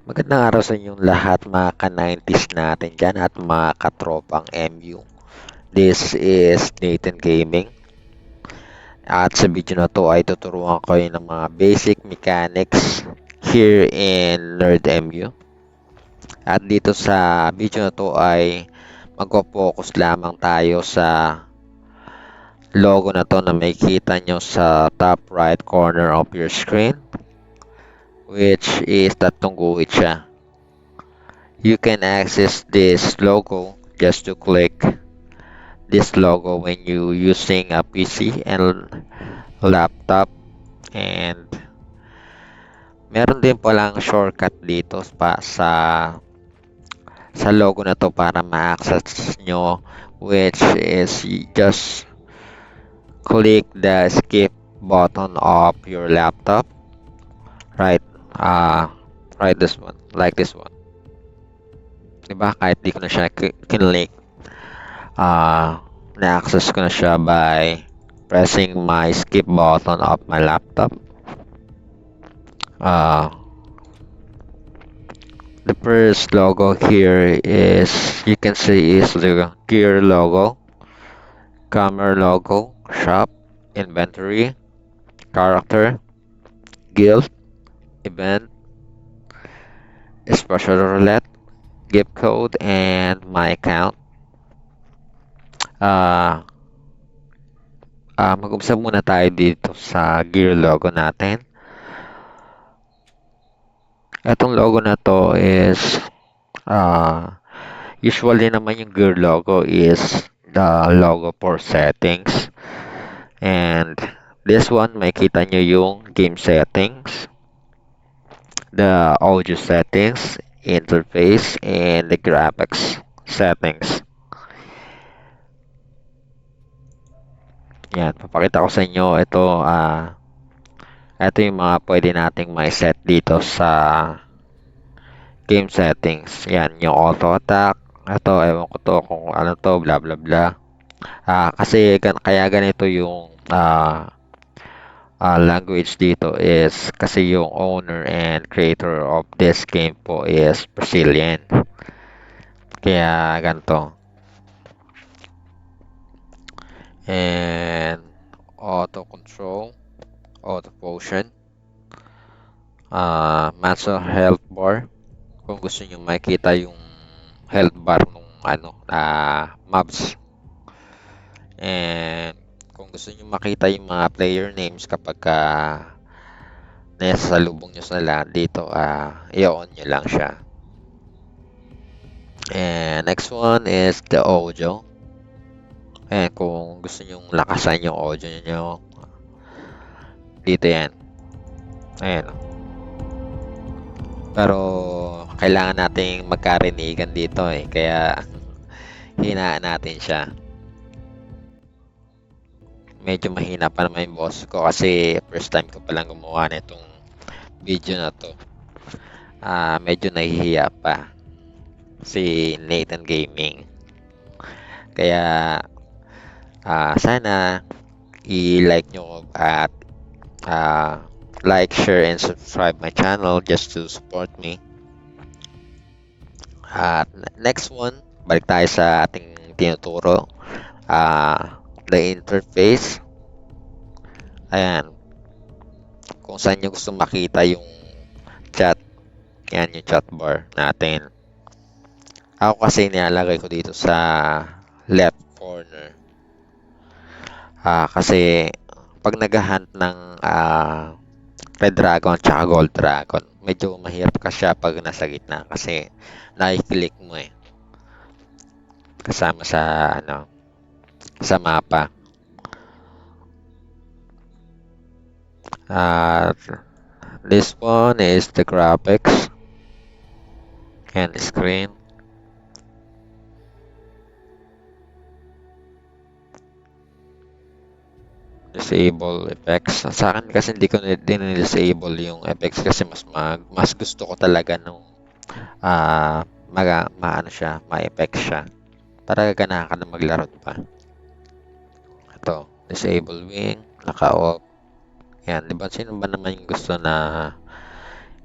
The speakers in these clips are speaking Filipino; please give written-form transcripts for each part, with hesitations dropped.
Magandang araw sa inyong lahat mga ka-90s natin dyan at mga katropang MU. This is Nathan Gaming at sa video na to ay tuturuan ko kayo ng mga basic mechanics here in Nerd MU. At dito sa video na to ay magpo-focus lamang tayo sa logo na to na makikita nyo sa top right corner of your screen, which is tatlong guhit siya. You can access this logo just to click this logo when you using a PC and laptop, and meron din palang shortcut dito sa logo na to para ma-access nyo, which is just click the skip button of your laptop, right? uh right, this one, like this one, diba? Kahit di ko na siya kinlik, na-access ko na siya by pressing my skip button of my laptop. Uh, the first logo here is, you can see, is the gear logo, camera logo, shop, inventory, character, guild, event, special roulette, gift code, and my account. Uh, Mag-umpisa muna tayo dito sa gear logo natin. Itong logo na to is usually naman yung gear logo is the logo for settings, and this one makita nyo yung game settings, the audio settings, interface, and the graphics settings. Yan, papakita ko sa inyo ito yung mga pwede nating may set dito sa game settings. Yan, yung auto attack. Ito, ewan ko to kung ano to, bla bla bla. Kasi kaya ganito yung language dito is kasi yung owner and creator of this game po is Brazilian. Kaya ganito. And auto control, auto potion, master health bar. Kung gusto niyo makita yung health bar nung mobs. And kung gusto niyo makita yung mga player names kapag nasa salubong nyo sila dito, i-on nyo lang siya. And next one is the audio. And kung gusto nyo lakasan yung audio nyo, dito yan. Ayan. Pero kailangan nating magkarinigan dito kaya hinaan natin siya. Medyo mahina pa naman yung boss ko kasi first time ko palang gumawa nitong video na to. Medyo nahihiya pa si Nathan Gaming. Kaya sana i-like nyo at like, share, and subscribe my channel just to support me. At next one, balik tayo sa ating tinuturo. The interface. Ayan. Kung saan nyo gusto makita yung chat. Yan yung chat bar natin. Ako kasi nilalagay ko dito sa left corner. Kasi pag nag-hunt ng red dragon at gold dragon, medyo mahirap ka siya pag nasa gitna kasi nakiklik mo kasama sa mapa. This one is the graphics and the screen. Disable effects. Sa akin kasi hindi ko din-disable yung effects kasi mas gusto ko talaga nung ma-effect siya para ganahan ka na maglaro pa. Ito, disable wing, naka-off. Yan, di ba? Sino ba naman yung gusto na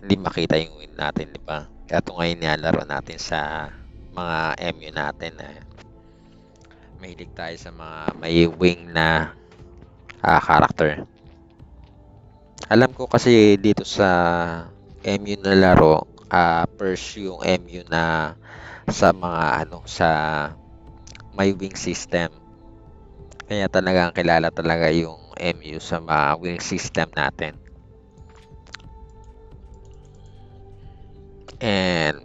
hindi makita yung win natin, di ba? Kaya ito ngayon nilalaro natin sa mga MU natin na mahilig tayo sa mga may wing na character. Alam ko kasi dito sa MU na laro, first yung MU na sa mga sa may wing system. Kaya talagang kilala talaga yung MU sa mga wing system natin. And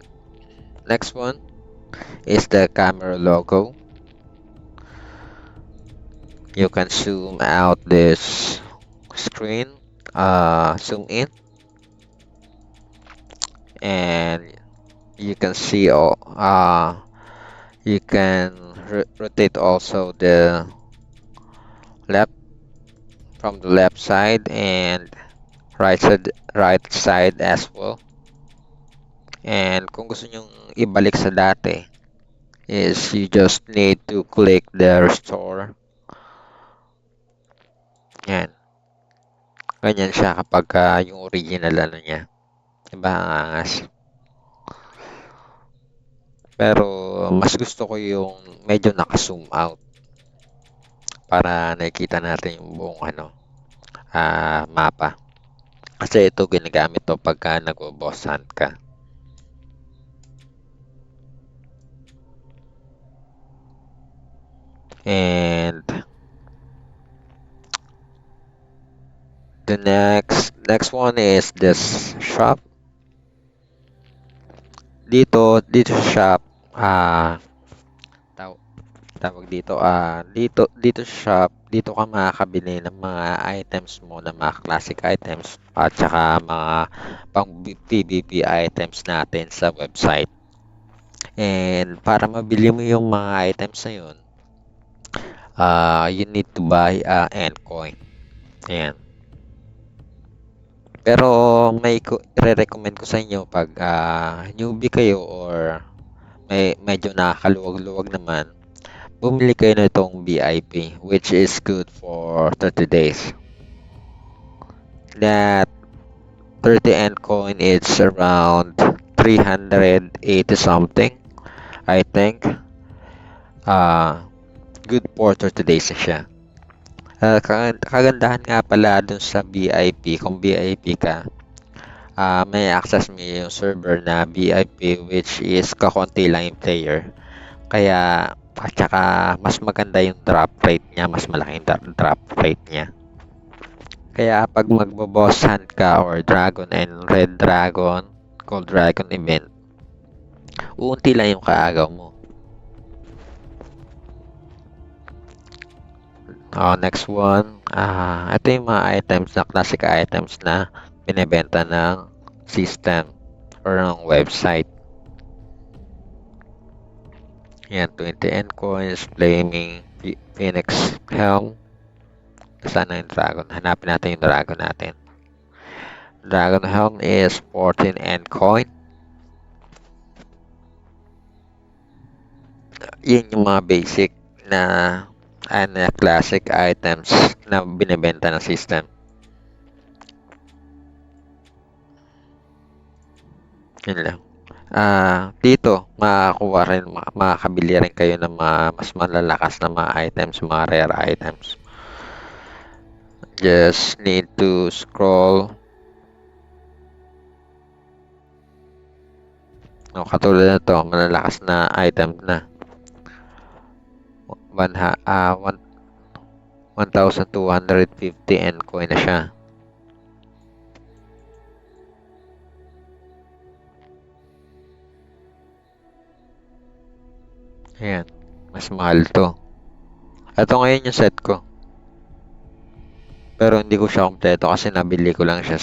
next one is the camera logo. You can zoom out this screen, zoom in, and you can see you can rotate also the left from the left side and right side as well. And kung gusto nyong ibalik sa dati is you just need to click the restore. Yan. Ganyan siya kapag yung original niya. Diba ang angas? Pero mas gusto ko yung medyo naka-zoom out para nakikita natin yung buong mapa. Kasi ito ginagamit to pagka nag-boss hunt ka. And the next one is this shop. Dito sa shop, tawag dito, dito sa shop, dito ka makakabili ng mga items mo, ng mga classic items at saka mga pang PvP items natin sa website. And para mabili mo yung mga items na yun, you need to buy Endcoin. Ayan. Pero may re-recommend ko sa inyo pag newbie kayo or medyo nakakaluwag-luwag naman, bumili kayo na itong VIP which is good for 30 days. That 30 Endcoin is around 380 something, I think. Good for 30 days na siya. Kagandahan nga pala dun sa VIP, kung VIP ka, may access mo yung server na VIP which is kakonti lang yung player. Kaya, at saka mas maganda yung drop rate niya, mas malaki yung drop rate niya. Kaya pag magbo-boss hunt ka or Dragon and Red Dragon, Gold Dragon event, uunti lang yung kaagaw mo. Next one, ito yung mga items na classic items na binebenta ng system or ng website. Yan, 20 Endcoins, Flaming Phoenix Helm. Sana yung Dragon? Hanapin natin yung Dragon natin. Dragon Helm is 14 Endcoin. Yan yung mga basic na classic items na binebenta ng system. Yun lang. Dito, makakabili rin kayo ng mga mas malalakas na mga items, mga rare items. Just need to scroll. Katulad na to, malalakas na item na. 1,250 Endcoin na siya. Ayan, mas mahal to. Ito ngayon yung set ko. Pero hindi ko siya kompleto kasi nabili ko lang siya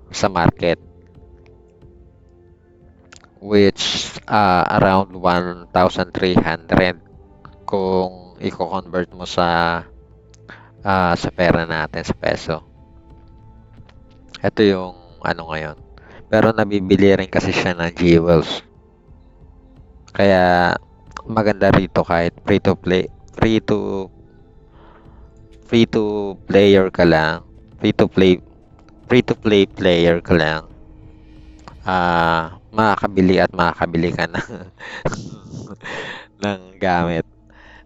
sa market. Which around 1,300 kung i-convert mo sa pera natin, sa peso. Ito yung ngayon. Pero nabibili rin kasi siya ng jewels. Kaya maganda rito kahit free to player ka lang, free to play free-to-play player ka lang, makakabili at makakabili ka ng, ng gamit.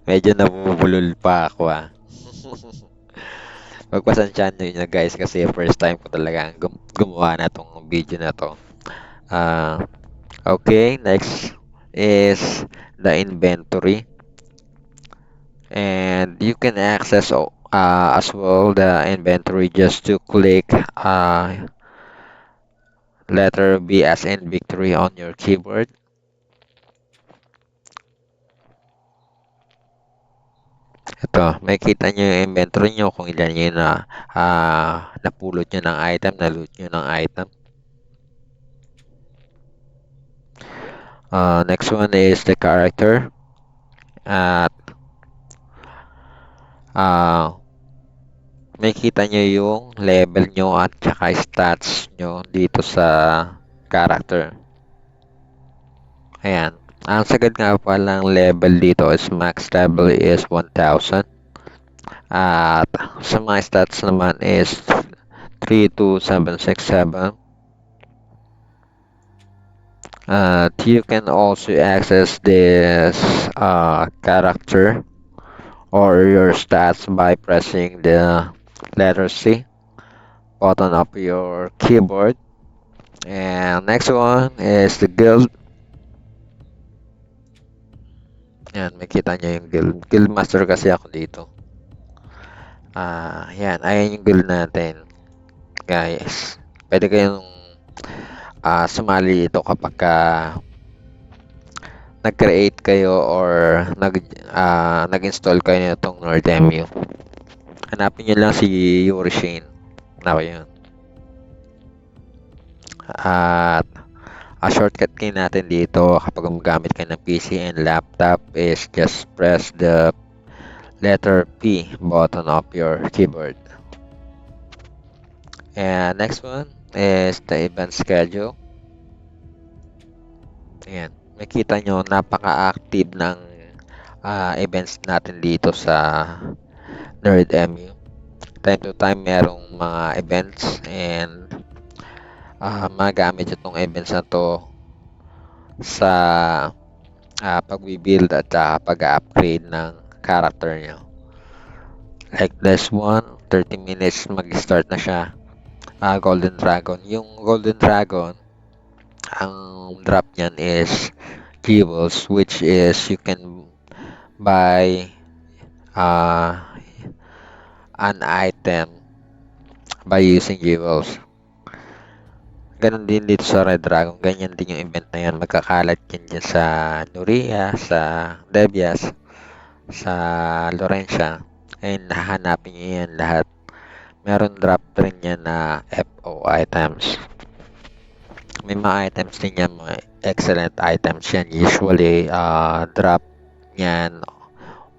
Medyo nabubulol pa ako Pagpasensyahan nyo na guys kasi first time ko talaga gumawa na tong video na to. Ah, okay, next is the inventory. And you can access as well the inventory just to click letter B as in victory on your keyboard. Ito, makikita nyo yung inventory nyo kung ilan yun na napulot nyo ng item, na-loot nyo ng item. Next one is the character. At makikita nyo yung level nyo at saka stats nyo dito sa character. Ayan. Ang sagad nga palang level dito is max level is 1,000. At sa mga stats naman is 32767. You can also access this character or your stats by pressing the letter C button of your keyboard. And next one is the guild. Yan, makita nyo yung guild. Guild master kasi ako dito. Yan, ayan yung guild natin. Guys, pwede kayong sumali ito kapag nag-create kayo or nag-install kayo nitong Nordemu. Hanapin nyo lang si Yuri Shane. Hanapin yun. At shortcut key natin dito kapag gumagamit kayo ng PC and laptop is just press the letter P button of your keyboard. And next one is the event schedule. Ayan. Makita nyo, napaka-active ng events natin dito sa NerdMU. Time to time, merong mga events and magamit itong events na to sa pag-build at pag-upgrade ng character nyo. Like this one, 30 minutes mag-start na siya. Golden Dragon. Yung Golden Dragon, ang drop niyan is jewels, which is you can buy an item by using jewels. Ganon din dito sa Red Dragon. Ganyan din yung event na yan. Magkakalat yan dyan sa Nuria, sa Debias, sa Lorencia. Ayun, hahanapin nyo yan lahat. Meron drop rin yan na FO items. May mga items din yan, mga excellent items yan. Usually, drop yan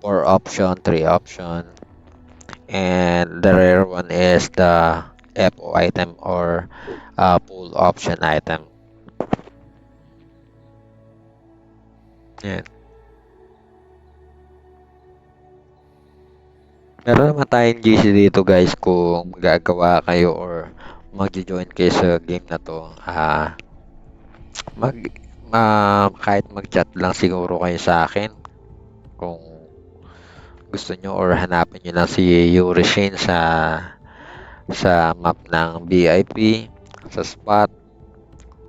4 option, 3 option. And the rare one is the FO item or full option item. Yan. Meron naman tayong GC dito guys kung gagawa kayo or magjo-join kayo sa game na to. Mag kahit mag-chat lang siguro kayo sa akin kung gusto nyo or hanapin nyo lang si Yuri Shane sa map ng VIP, sa spot,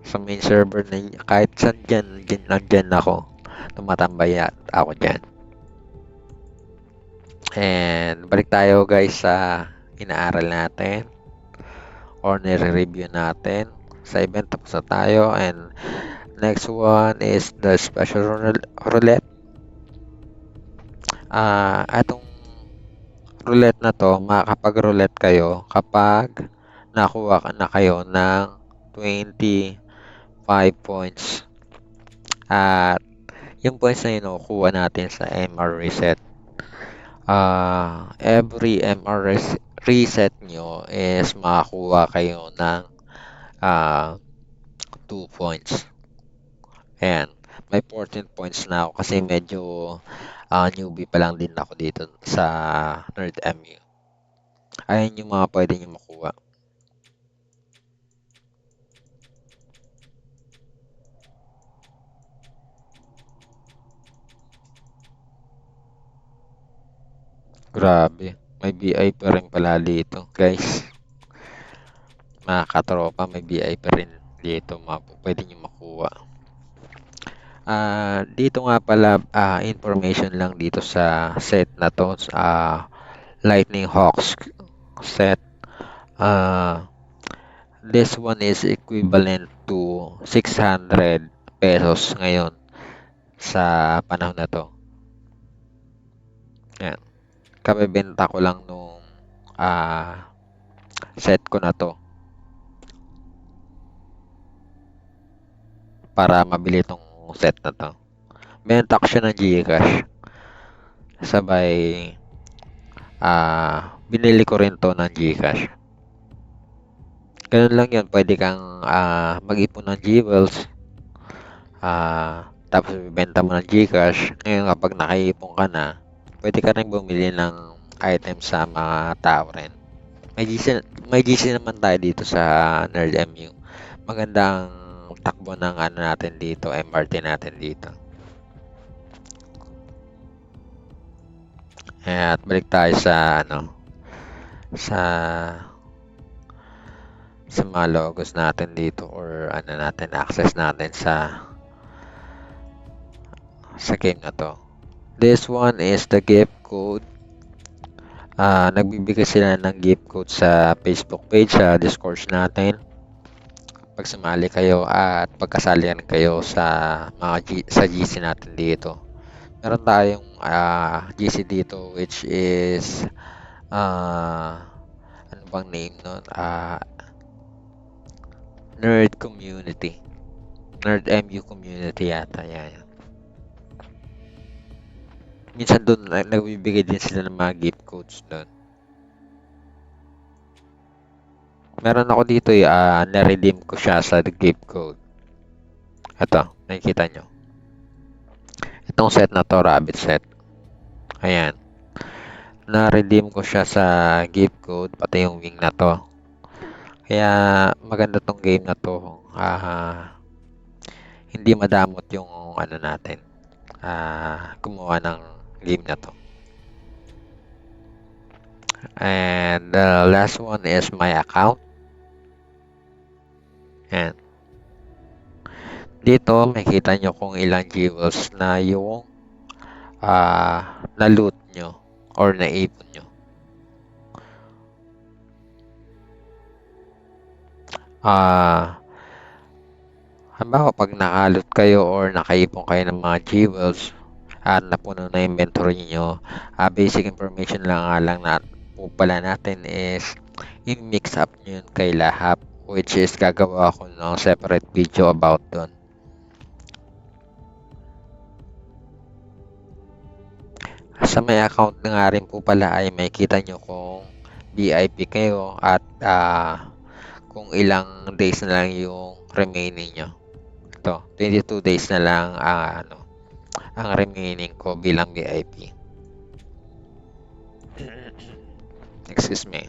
sa main server na kahit saan dyan ako. Tumatambay ako dyan. And balik tayo guys sa inaaral natin or nire-review natin. Sa event tapos na tayo and next one is the special roulette. Atong roulette na to, makakapag-roulette kayo kapag nakuha na kayo ng 25 points. At yung points na yun, kuha natin sa MR reset. Every MR reset nyo is makakuha kayo ng 2 points. Ayan. May 14 points na ako kasi medyo newbie pa lang din ako dito sa NerdMU. Ayan yung mga pwede nyo makuha. Grabe. May BI pa rin pala dito, guys. Mga katropa, may BI pa rin dito. Pwede nyo makuha. Dito nga pala, information lang dito sa set na to. Lightning Hawks set. Ah, this one is equivalent to 600 pesos ngayon sa panahon na to. Yan. Kabebenta ko lang nung set ko na to para mabili tong set na to. Benta ko siya ng GCash. Sabay, binili ko rin to ng GCash. Ganun lang yun. Pwede kang mag-ipon ng Jewels. Tapos benta mo ng GCash. Ngayon kapag nakaipon ka na, pwede ka rin bumili ng item sa mga tao rin. May GC naman tayo dito sa Nerd MU. Magandang takbo ng ano natin dito, MRT natin dito. At balik tayo sa sa mga logos natin dito or natin access natin sa game na to. This one is the gift code. Nagbibigay sila ng gift code sa Facebook page, sa Discord natin. Pag sumali kayo at pagkasalihan kayo sa sa GC natin dito. Meron tayong GC dito which is ano bang name nun? Nerd Community. Nerd MU Community yata. Yan. Minsan doon nagbibigay din sila ng mga gift codes doon. Meron ako dito na-redeem ko siya sa gift code. Ito, nakikita nyo. Itong set na to, rabbit set. Ayan. Na-redeem ko siya sa gift code, pati yung wing na to. Kaya maganda tong game na to. Hindi madamot yung natin. Gumawa ng game na to. And the last one is my account. Ayan. Dito, makikita nyo kung ilang jewels na yung na-loot nyo or naipon nyo. Halimbawa, pag nakalot kayo or nakaipon kayo ng mga jewels at napuno na inventory nyo, basic information lang na po pala natin is i-mix up nyo yun kay Lahap, which is gagawa ko ng separate video about dun. Sa may account na nga rin po pala ay may kita nyo kung VIP kayo at kung ilang days na lang yung remaining nyo. Ito, 22 days na lang ang remaining ko bilang VIP. Excuse me.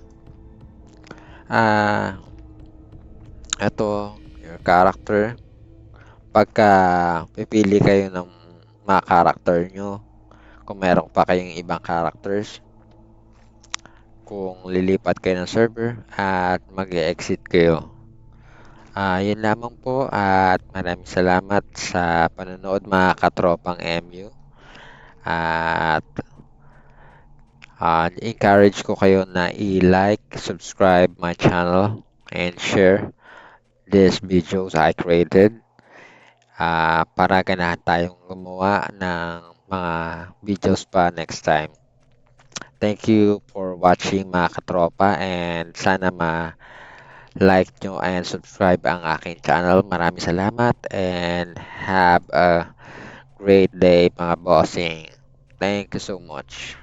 Ito, your character. Pagka pipili kayo ng mga character nyo, kung meron pa kayong ibang characters, kung lilipat kayo ng server at mag-exit kayo. Yun lamang po at maraming salamat sa panonood mga katropang MU. At encourage ko kayo na i-like, subscribe my channel, and share these videos I created para ganahan tayong gumawa ng mga videos pa next time. Thank you for watching mga katropa and sana like nyo and subscribe ang aking channel. Maraming salamat and have a great day mga bossing. Thank you so much.